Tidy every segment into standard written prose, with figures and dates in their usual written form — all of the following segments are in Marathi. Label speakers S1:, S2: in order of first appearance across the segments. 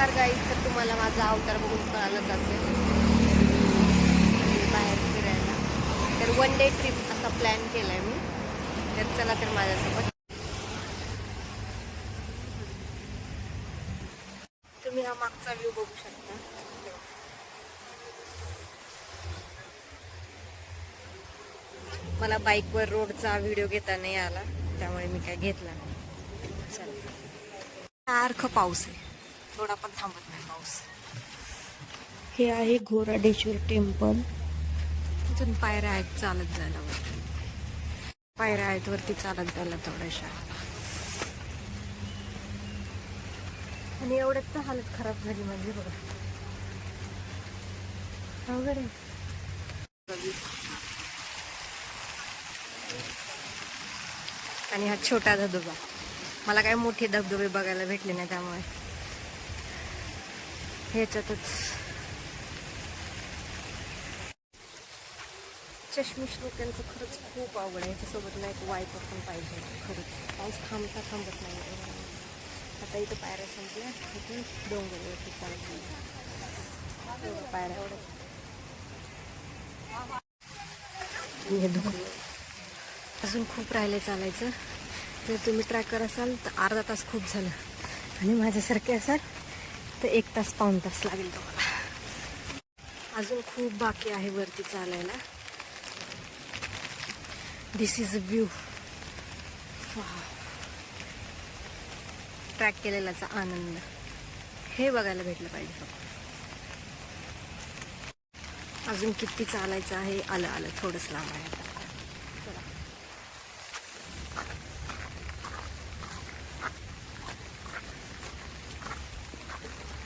S1: नमस्कार गाईज. तर तुम्हाला माझा अवतार बघून कळालंच असेल, बाहेर फिरायला. तर वन डे ट्रिप असा प्लॅन केलाय मी. तर चला तर माझ्यासोबत. तुम्ही हा मागचा व्ह्यू बघू शकता. मला बाईकवर रोडचा व्हिडिओ घेता नाही आला, त्यामुळे मी काय घेतला नाही. सारखं पाऊस आहे, थोडा पण थांबत नाही पाऊस. हे आहे घोराडेश्वर टेम्पल. तिथून पायऱ्या आहेत चालत जायला, पायऱ्या आहेत वरती चालत जायला थोड्याशा. आणि एवढ्यात तर हालत खराब झाली म्हणजे बघा, अवघड आहे. आणि हा छोटा धबधबा. मला काय मोठे धबधबे बघायला भेटले नाही, त्यामुळे ह्याच्यातच. चष्मिश लोकांचं खरंच खूप आवड आहे. याच्यासोबत ना एक वाईपर पण पाहिजे. खरंच पाऊस थांबत नाही. आता इथं पायऱ्या संपल्या, इथून डोंगरवरती चालत पायऱ्या एवढ्या. अजून खूप राहिले चालायचं. जर तुम्ही ट्रॅकर असाल तर अर्धा तास खूप झालं, आणि माझ्यासारखे असाल तर 1 तास पाऊण तास लागेल तुम्हाला. अजून खूप बाकी आहे वरती चालायला. दिस इज अ व्ह्यू. ट्रॅक केलेलाचा आनंद हे बघायला भेटलं पाहिजे. अजून किती चालायचं आहे. आलं थोडंच लांब आहे आता.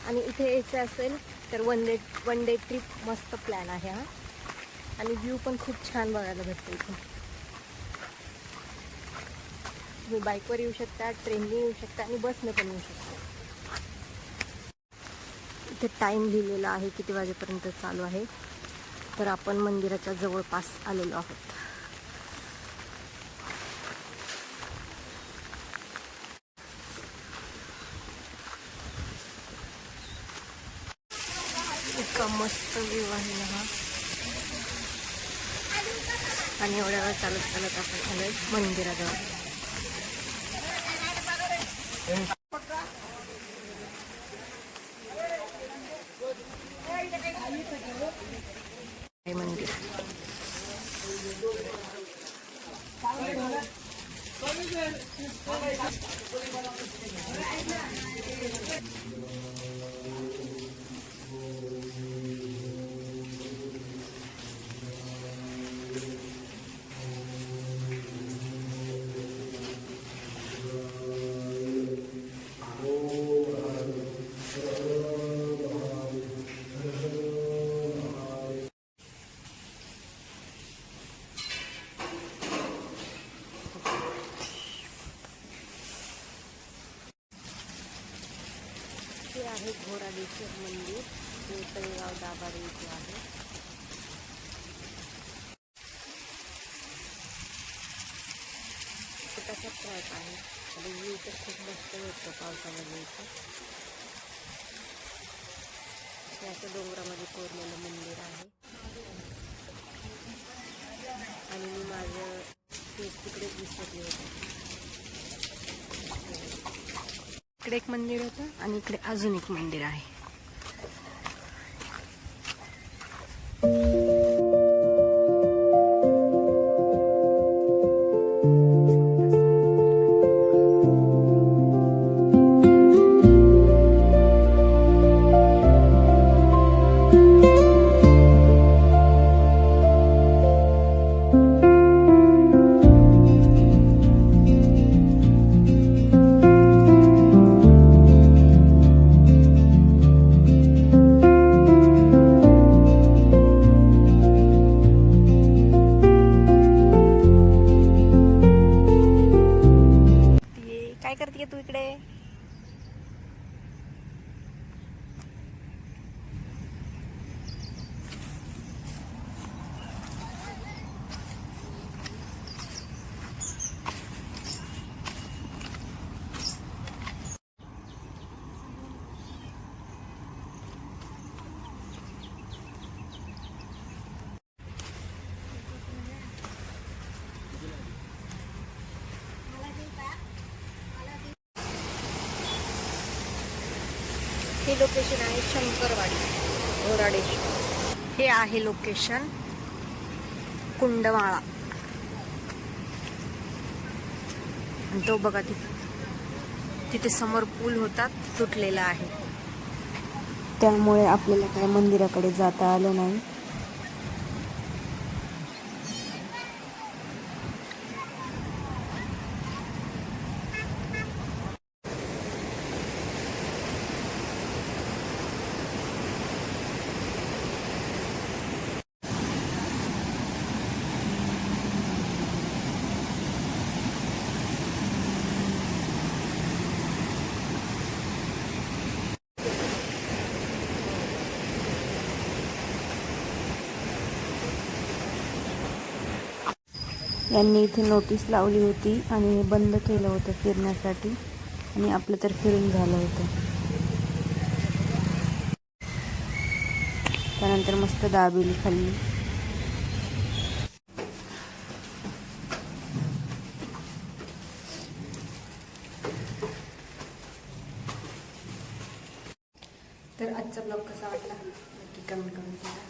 S1: आणि इथे यायचं असेल तर वन डे ट्रिप मस्त प्लॅन आहे हा. आणि व्ह्यू पण खूप छान बघायला भेटतो इथे. तुम्ही बाईकवर येऊ शकता, ट्रेनने येऊ शकता, आणि बसने पण येऊ शकता. इथे टाईम लिहिलेला आहे किती वाजेपर्यंत चालू आहे. तर आपण मंदिराच्या जवळपास आलेलो आहोत. इतका मस्त व्ह्यू आहे ना हा. आणि एवढ्या वेळ चालत आपण आलोय मंदिराजवळ. मंदिर आहे घोराडेश्वर मंदिर. हे तळेगाव दाभाडे इथे आहे. छोटासा ट्रॅक आहे, आणि व्ह्यू तर खूप मस्त होतं पावसामध्ये. इथे असं डोंगरामध्ये कोरलेलं मंदिर आहे. आणि मी माझं फेस तिकडेच विसरले होते. इकडे एक मंदिर होतं, आणि इकडे अजून एक मंदिर आहे. हे लोकेशन आहे शंकरवाडी घोराडेश्वर. हे आहे लोकेशन कुंडमाळा. आणि तो बघा तिथे समोर पूल होता, तुटलेला आहे, त्यामुळे आपल्याला काय मंदिराकडे जाता आलं नाही. यांनी इथे नोटीस लावली होती आणि बंद केलं होतं फिरण्यासाठी, आणि आपलं तर फिरून झालं होतं. त्यानंतर मस्त दाबेली खाल्ली. तर आजचा ब्लॉग कसा वाटला नक्की कमेंट करून सांगा.